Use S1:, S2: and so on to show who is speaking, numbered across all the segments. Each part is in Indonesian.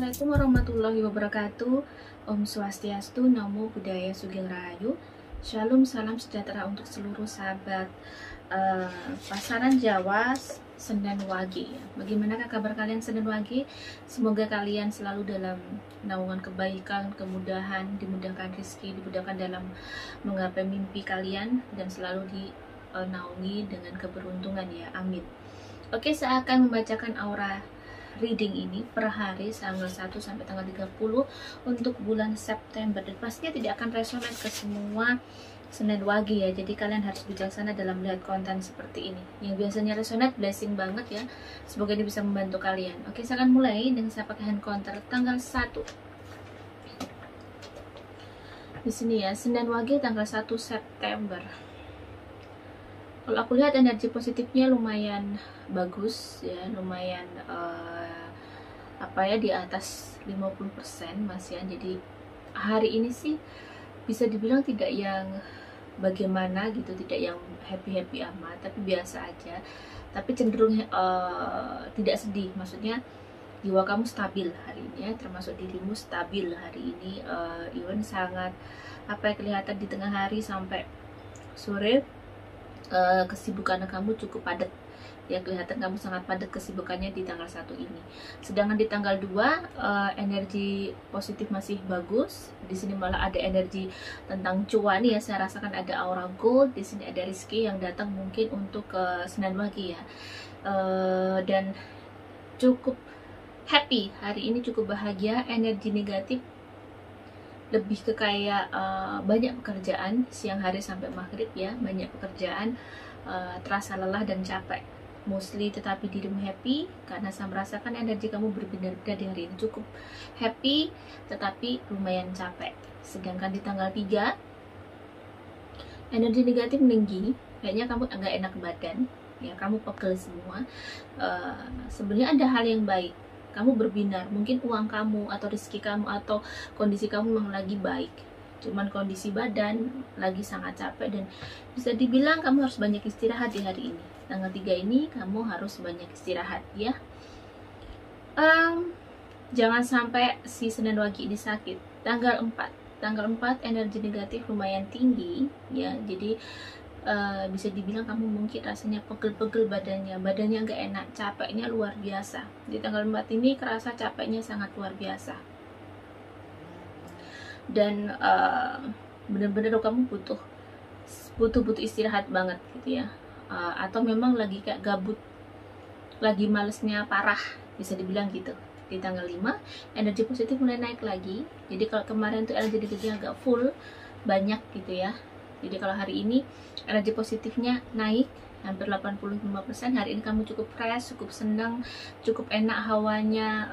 S1: Assalamualaikum warahmatullahi wabarakatuh. Om Swastiastu, Namo Buddhaya Sugeng Rahayu. Shalom, salam sejahtera untuk seluruh sahabat pasaran Jawa Senen Wage. Bagaimana kabar kalian Senen Wage? Semoga kalian selalu dalam naungan kebaikan, kemudahan, dimudahkan rezeki, dimudahkan dalam menggapai mimpi kalian, dan selalu dinaungi dengan keberuntungan ya, amin. Oke, saya akan membacakan aura reading ini per hari tanggal 1 sampai tanggal 30 untuk bulan September, dan pastinya tidak akan resonate ke semua Senen Wage ya, jadi kalian harus bijaksana dalam melihat konten seperti ini. Yang biasanya resonate, blessing banget ya, semoga ini bisa membantu kalian. Oke, saya akan mulai dengan saya pakai hand counter tanggal 1 di sini ya, Senen Wage tanggal 1 September. Kalau aku lihat energi positifnya lumayan bagus ya, lumayan di atas 50% Mas ya. Jadi hari ini sih bisa dibilang tidak yang bagaimana gitu, tidak yang happy amat, tapi biasa aja. Tapi cenderung tidak sedih, maksudnya jiwa kamu stabil hari ini ya, termasuk dirimu stabil hari ini. Even sangat kelihatan di tengah hari sampai sore. Kesibukan kamu cukup padat ya, kelihatan kamu sangat padat kesibukannya di tanggal 1 ini. Sedangkan di tanggal 2 energi positif masih bagus. Di sini malah ada energi tentang cuan ya, saya rasakan ada aura gold di sini, ada rezeki yang datang mungkin untuk ke Senen Wage ya. Dan cukup happy hari ini, cukup bahagia. Energi negatif lebih ke kayak banyak pekerjaan siang hari sampai maghrib ya, banyak pekerjaan, terasa lelah dan capek mostly, tetapi dirimu happy karena saya merasakan energi kamu berbeda-beda di hari ini, cukup happy tetapi lumayan capek. Sedangkan di tanggal 3 energi negatif meninggi, kayaknya kamu agak enak badan ya, kamu pegel semua. Sebenarnya ada hal yang baik, kamu berbinar, mungkin uang kamu atau rezeki kamu atau kondisi kamu memang lagi baik, cuman kondisi badan lagi sangat capek, dan bisa dibilang kamu harus banyak istirahat di hari ini. Tanggal 3 ini kamu harus banyak istirahat ya. Jangan sampai si Senen Wage ini sakit. Tanggal 4 energi negatif lumayan tinggi ya, jadi bisa dibilang kamu mungkin rasanya pegel-pegel badannya nggak enak, capeknya luar biasa. Di tanggal 4 ini kerasa capeknya sangat luar biasa, dan bener-bener kamu butuh istirahat banget gitu ya. Atau memang lagi kayak gabut, lagi malesnya parah, bisa dibilang gitu. Di tanggal 5 energi positif mulai naik lagi, jadi kalau kemarin tuh energi negatifnya agak full banyak gitu ya, jadi kalau hari ini energi positifnya naik hampir 85%. Hari ini kamu cukup fresh, cukup senang, cukup enak hawanya,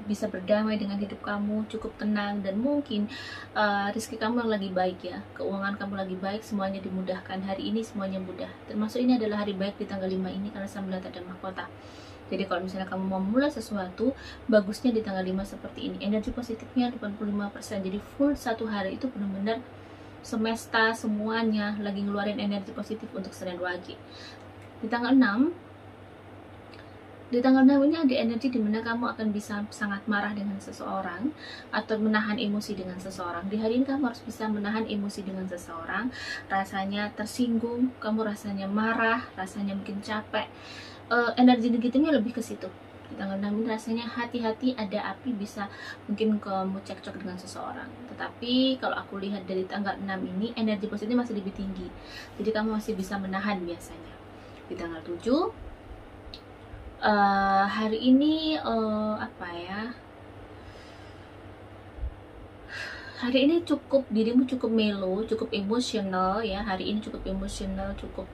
S1: bisa berdamai dengan hidup kamu, cukup tenang, dan mungkin rezeki kamu yang lagi baik ya, keuangan kamu lagi baik, semuanya dimudahkan. Hari ini semuanya mudah, termasuk ini adalah hari baik di tanggal 5 ini karena saya melihat ada mahkota. Jadi kalau misalnya kamu mau mulai sesuatu, bagusnya di tanggal 5 seperti ini. Energi positifnya 85%, jadi full satu hari itu benar-benar semesta semuanya lagi ngeluarin energi positif untuk Senen Wage. Di tanggal 6 ini ada energi dimana kamu akan bisa sangat marah dengan seseorang atau menahan emosi dengan seseorang. Di hari ini kamu harus bisa menahan emosi dengan seseorang, rasanya tersinggung, kamu rasanya marah, rasanya mungkin capek. Energi negatifnya lebih ke situ. Di tanggal 6 ini rasanya hati-hati, ada api, bisa mungkin kamu cekcok dengan seseorang. Tetapi kalau aku lihat dari tanggal 6 ini energi positifnya masih lebih tinggi, jadi kamu masih bisa menahan biasanya. Di tanggal 7 hari ini hari ini dirimu cukup melo, cukup emosional ya. Hari ini cukup emosional, cukup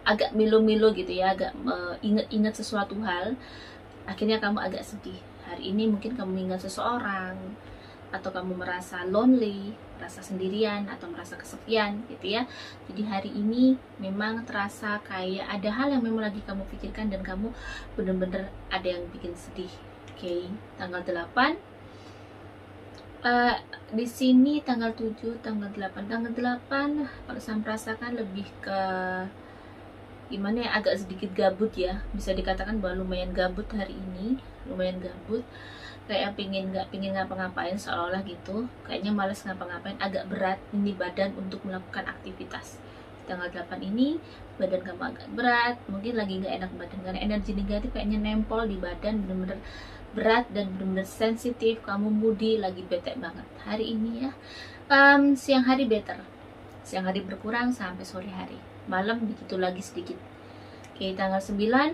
S1: agak melo-melo gitu ya, agak ingat sesuatu hal, akhirnya kamu agak sedih. Hari ini mungkin kamu ingat seseorang, atau kamu merasa lonely, merasa sendirian, atau merasa kesepian gitu ya. Jadi hari ini memang terasa kayak ada hal yang memang lagi kamu pikirkan, dan kamu bener-bener ada yang bikin sedih. Oke, tanggal 8 di sini tanggal 7, tanggal 8 kalau saya merasakan lebih ke gimana ya, agak sedikit gabut ya, bisa dikatakan bahwa lumayan gabut hari ini, lumayan gabut, kayak nggak pingin ngapa-ngapain, seolah-olah gitu, kayaknya males ngapa-ngapain, agak berat ini badan untuk melakukan aktivitas. Tanggal 8 ini badan kamu agak berat, mungkin lagi nggak enak badan karena energi negatif kayaknya nempel di badan, bener-bener berat dan bener-bener sensitif, kamu moody, lagi bete banget hari ini ya. Siang hari better, siang hari berkurang sampai sore hari, malam begitu lagi sedikit. Oke, tanggal 9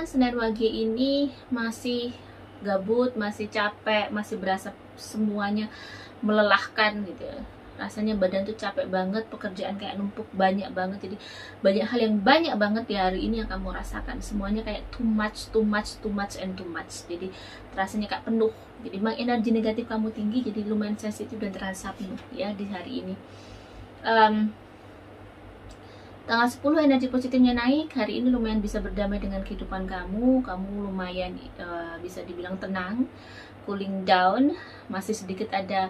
S1: Senin Wage ini masih gabut, masih capek, masih berasa semuanya melelahkan gitu ya. Rasanya badan tuh capek banget, pekerjaan kayak numpuk banyak banget, jadi banyak hal yang banyak banget di hari ini yang kamu rasakan, semuanya kayak too much and too much, jadi rasanya kayak penuh. Jadi memang energi negatif kamu tinggi, jadi lumayan sensitif dan terasa penuh ya di hari ini. Tanggal 10 energi positifnya naik, hari ini lumayan bisa berdamai dengan kehidupan kamu lumayan bisa dibilang tenang, cooling down, masih sedikit ada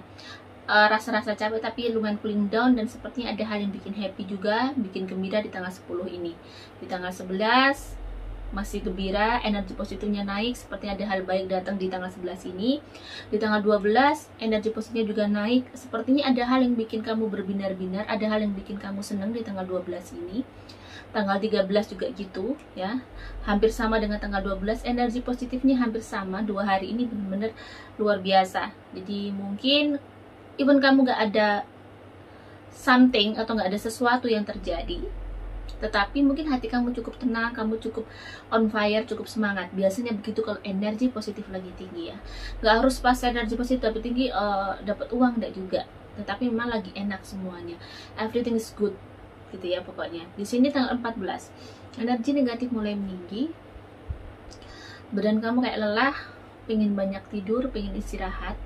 S1: rasa-rasa capek tapi lumayan cooling down, dan sepertinya ada hal yang bikin happy juga, bikin gembira di tanggal 10 ini. Di tanggal 11 masih gembira, energi positifnya naik, sepertinya ada hal baik datang di tanggal 11 ini. Di tanggal 12 energi positifnya juga naik, sepertinya ada hal yang bikin kamu berbinar-binar, ada hal yang bikin kamu senang di tanggal 12 ini. Tanggal 13 juga gitu ya, hampir sama dengan tanggal 12, energi positifnya hampir sama. Dua hari ini benar-benar luar biasa, jadi mungkin even kamu gak ada something atau gak ada sesuatu yang terjadi, tetapi mungkin hati kamu cukup tenang, kamu cukup on fire, cukup semangat. Biasanya begitu kalau energi positif lagi tinggi ya. Gak harus pas energi positif tapi tinggi dapat uang, enggak juga. Tetapi memang lagi enak semuanya. Everything is good gitu ya pokoknya. Di sini tanggal 14 energi negatif mulai meninggi. Badan kamu kayak lelah, pengen banyak tidur, pengen istirahat.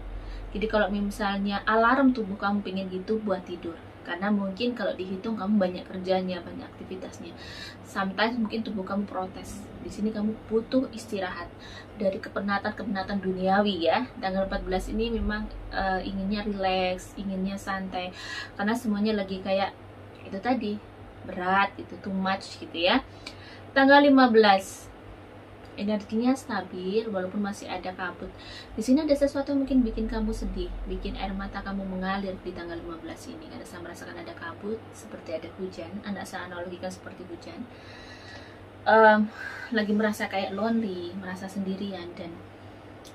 S1: Jadi kalau misalnya alarm tubuh kamu pengen gitu, buat tidur. Karena mungkin kalau dihitung kamu banyak kerjanya, banyak aktivitasnya. Sometimes mungkin tubuh kamu protes. Di sini kamu butuh istirahat dari kepenatan duniawi ya. Tanggal 14 ini memang inginnya relax, inginnya santai. Karena semuanya lagi kayak itu tadi, berat, itu too much gitu ya. Tanggal 15 energinya stabil walaupun masih ada kabut. Di sini ada sesuatu yang mungkin bikin kamu sedih, bikin air mata kamu mengalir di tanggal 15 ini. Karena saya merasakan ada kabut, seperti ada hujan. Anak saya analogikan seperti hujan. Lagi merasa kayak lonely, merasa sendirian, dan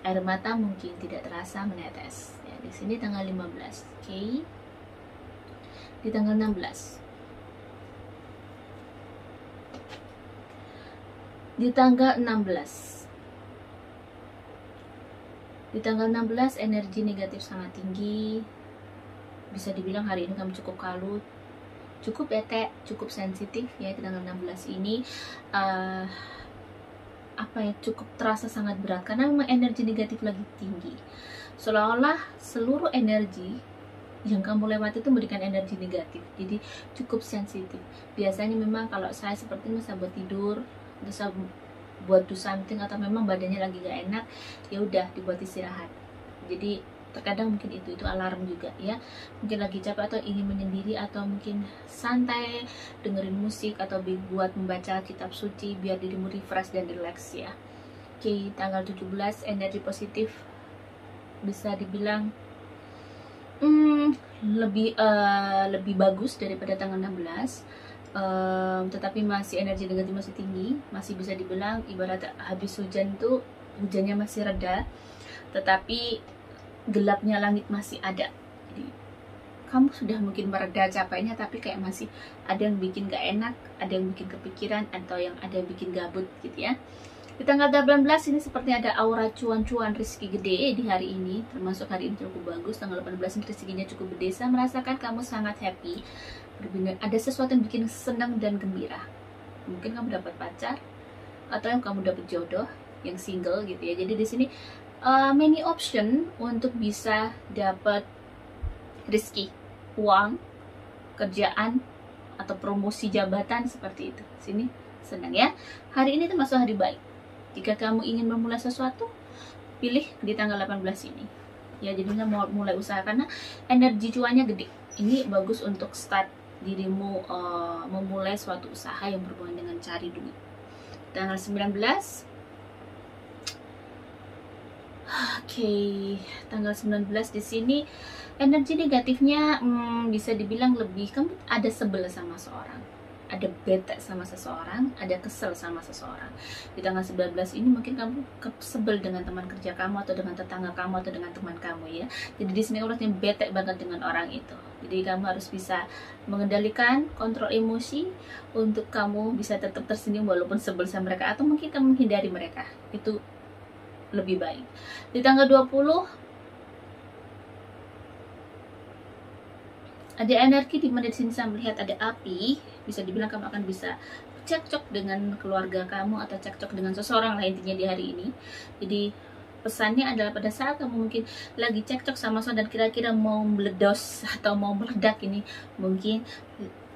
S1: air mata mungkin tidak terasa menetes. Ya, di sini tanggal 15. Oke. Di tanggal 16. Di tanggal 16 energi negatif sangat tinggi. Bisa dibilang hari ini kamu cukup kalut, cukup bete, cukup sensitif ya. Di tanggal 16 ini cukup terasa sangat berat karena memang energi negatif lagi tinggi. Seolah-olah seluruh energi yang kamu lewati itu memberikan energi negatif, jadi cukup sensitif. Biasanya memang kalau saya seperti ini, saya buat tidur, bisa buat do something, atau memang badannya lagi gak enak, ya udah dibuat istirahat. Jadi terkadang mungkin itu alarm juga ya, mungkin lagi capek atau ingin menyendiri, atau mungkin santai dengerin musik atau buat membaca kitab suci biar dirimu refresh dan relax ya. Oke, tanggal 17 energi positif bisa dibilang lebih bagus daripada tanggal 16. Tetapi masih energi negatif masih tinggi, masih bisa dibilang ibarat habis hujan tuh, hujannya masih reda tetapi gelapnya langit masih ada. Jadi kamu sudah mungkin mereda capeknya, tapi kayak masih ada yang bikin gak enak, ada yang bikin kepikiran, atau yang ada yang bikin gabut gitu ya. Di tanggal 18 ini seperti ada aura cuan-cuan rezeki gede di hari ini, termasuk hari ini cukup bagus. Tanggal 18 ini rezekinya cukup gede, saya merasakan kamu sangat happy. Benar, ada sesuatu yang bikin senang dan gembira. Mungkin kamu dapat pacar, atau yang kamu dapat jodoh yang single gitu ya. Jadi di sini many option untuk bisa dapat rezeki, uang, kerjaan, atau promosi jabatan seperti itu. Sini senang ya. Hari ini termasuk hari baik. Jika kamu ingin memulai sesuatu, pilih di tanggal 18 ini. Ya, jadinya mau mulai usaha karena energi cuannya gede. Ini bagus untuk start dirimu memulai suatu usaha yang berhubungan dengan cari duit. Tanggal 19, oke, tanggal 19 di sini energi negatifnya bisa dibilang lebih, kamu ada sebel sama seorang, ada bete sama seseorang, ada kesel sama seseorang. Di tanggal 19 ini mungkin kamu sebel dengan teman kerja kamu, atau dengan tetangga kamu, atau dengan teman kamu ya. Jadi di sini urutnya bete banget dengan orang itu. Jadi kamu harus bisa mengendalikan, kontrol emosi untuk kamu bisa tetap tersenyum walaupun sebel sama mereka, atau mungkin kamu menghindari mereka. Itu lebih baik. Di tanggal 20 ada energi di mana di sini saya melihat ada api. Bisa dibilang kamu akan bisa cekcok dengan keluarga kamu atau cekcok dengan seseorang lah intinya di hari ini. Jadi pesannya adalah pada saat kamu mungkin lagi cekcok sama seseorang dan kira-kira mau meledos atau mau meledak ini, mungkin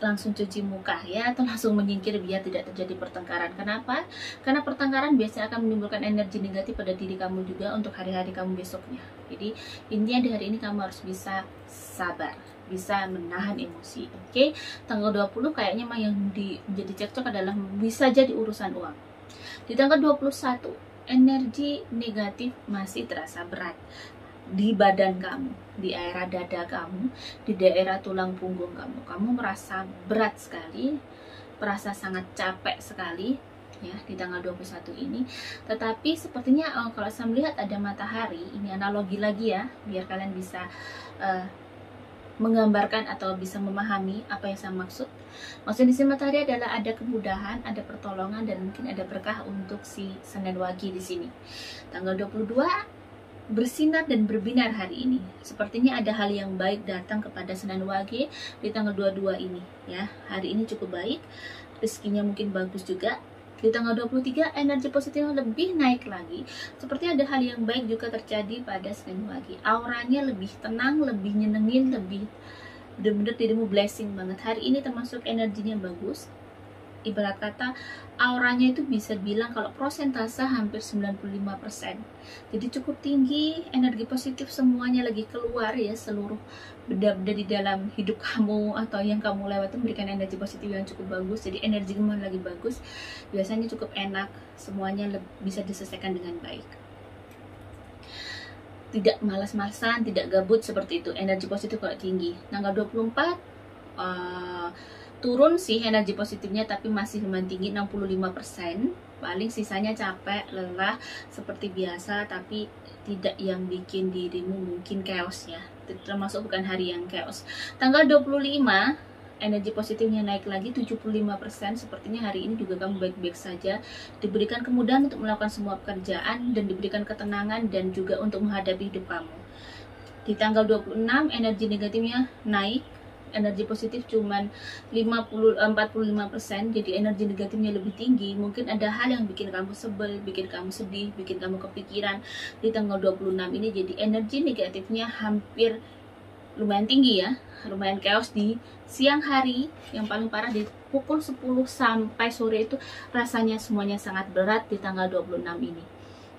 S1: langsung cuci muka ya, atau langsung menyingkir biar tidak terjadi pertengkaran. Kenapa? Karena pertengkaran biasanya akan menimbulkan energi negatif pada diri kamu juga untuk hari-hari kamu besoknya. Jadi intinya di hari ini kamu harus bisa sabar, bisa menahan emosi. Oke, tanggal 20 kayaknya mah yang menjadi cekcok adalah bisa jadi urusan uang. Di tanggal 21 energi negatif masih terasa berat di badan kamu, di area dada kamu, di daerah tulang punggung kamu. Kamu merasa berat sekali, merasa sangat capek sekali ya di tanggal 21 ini. Tetapi sepertinya kalau saya melihat ada matahari, ini analogi lagi ya, biar kalian bisa menggambarkan atau bisa memahami apa yang saya maksud. Maksud di sini matahari adalah ada kemudahan, ada pertolongan, dan mungkin ada berkah untuk si Senin Wage di sini. Tanggal 22 bersinar dan berbinar hari ini. Sepertinya ada hal yang baik datang kepada Senin Wage di tanggal 22 ini ya. Hari ini cukup baik, rezekinya mungkin bagus juga. Di tanggal 23 energi positifnya lebih naik lagi. Seperti ada hal yang baik juga terjadi pada Senin Wage. Auranya lebih tenang, lebih nyenengin, lebih bener-bener dirimu blessing banget. Hari ini termasuk energinya bagus. Ibarat kata auranya itu bisa bilang kalau prosentase hampir 95%. Jadi cukup tinggi, energi positif semuanya lagi keluar ya, seluruh benda-benda di dalam hidup kamu atau yang kamu lewati memberikan energi positif yang cukup bagus. Jadi energi kamu lagi bagus, biasanya cukup enak, semuanya bisa diselesaikan dengan baik. Tidak malas-malasan, tidak gabut seperti itu. Energi positif kalau tinggi. Tanggal 24 turun sih energi positifnya, tapi masih lumayan tinggi, 65%. Paling sisanya capek, lelah seperti biasa, tapi tidak yang bikin dirimu mungkin chaos ya. Termasuk bukan hari yang chaos. Tanggal 25 energi positifnya naik lagi 75%. Sepertinya hari ini juga kamu baik-baik saja, diberikan kemudahan untuk melakukan semua pekerjaan, dan diberikan ketenangan dan juga untuk menghadapi hidup kamu. Di tanggal 26 energi negatifnya naik, energi positif cuman 45%, jadi energi negatifnya lebih tinggi. Mungkin ada hal yang bikin kamu sebel, bikin kamu sedih, bikin kamu kepikiran. Di tanggal 26 ini jadi energi negatifnya hampir lumayan tinggi ya, lumayan chaos di siang hari. Yang paling parah di pukul 10 sampai sore itu rasanya semuanya sangat berat di tanggal 26 ini.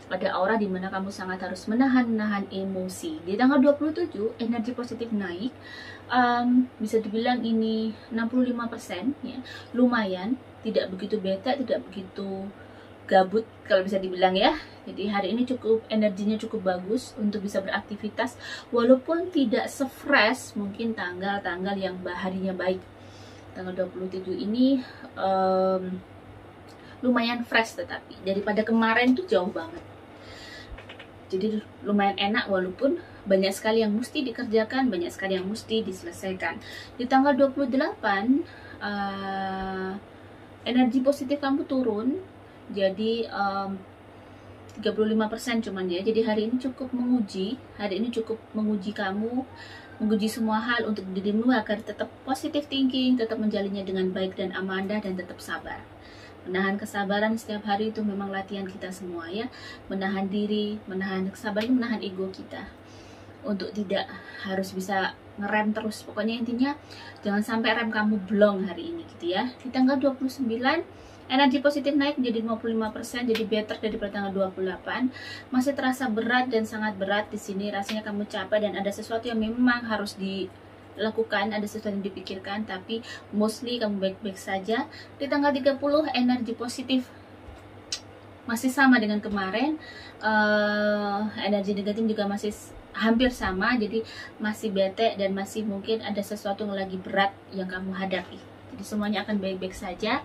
S1: Ada aura di mana kamu sangat harus menahan emosi. Di tanggal 27 energi positif naik, bisa dibilang ini 65% ya, lumayan, tidak begitu bete, tidak begitu gabut kalau bisa dibilang ya. Jadi hari ini cukup energinya cukup bagus untuk bisa beraktivitas, walaupun tidak se-fresh mungkin tanggal-tanggal yang harinya baik. Tanggal 27 ini lumayan fresh, tetapi daripada kemarin tuh jauh banget. Jadi lumayan enak, walaupun banyak sekali yang mesti dikerjakan, banyak sekali yang mesti diselesaikan. Di tanggal 28 energi positif kamu turun, jadi 35% cuman ya. Jadi hari ini cukup menguji, hari ini cukup menguji kamu, menguji semua hal untuk dirimu agar tetap positive thinking, tetap menjalinnya dengan baik dan amanah, dan tetap sabar. Menahan kesabaran setiap hari itu memang latihan kita semua ya. Menahan diri, menahan kesabaran, menahan ego kita untuk tidak harus bisa ngerem terus. Pokoknya intinya jangan sampai rem kamu blong hari ini gitu ya. Di tanggal 29 energi positif naik menjadi 55%, jadi better daripada tanggal 28. Masih terasa berat dan sangat berat di sini, rasanya kamu capek dan ada sesuatu yang memang harus lakukan, ada sesuatu yang dipikirkan, tapi mostly kamu baik-baik saja. Di tanggal 30 energi positif masih sama dengan kemarin, energi negatif juga masih hampir sama, jadi masih bete dan masih mungkin ada sesuatu yang lagi berat yang kamu hadapi. Jadi semuanya akan baik-baik saja.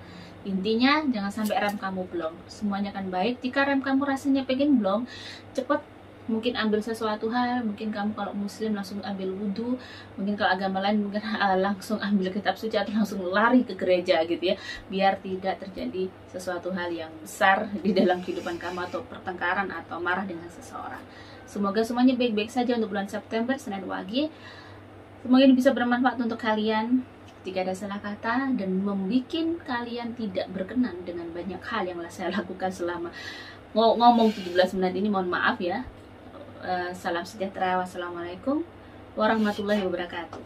S1: Intinya jangan sampai rem kamu blong, semuanya akan baik. Jika rem kamu rasanya pengen blong, cepet mungkin ambil sesuatu hal, mungkin kamu kalau muslim langsung ambil wudhu, mungkin kalau agama lain mungkin langsung ambil kitab suci atau langsung lari ke gereja gitu ya, biar tidak terjadi sesuatu hal yang besar di dalam kehidupan kamu, atau pertengkaran atau marah dengan seseorang. Semoga semuanya baik-baik saja untuk bulan September, Senin Wage. Semoga ini bisa bermanfaat untuk kalian. Jika ada salah kata dan membuat kalian tidak berkenan dengan banyak hal yang saya lakukan selama ngomong 17 menit ini, mohon maaf ya. Salam sejahtera, wassalamualaikum warahmatullahi wabarakatuh.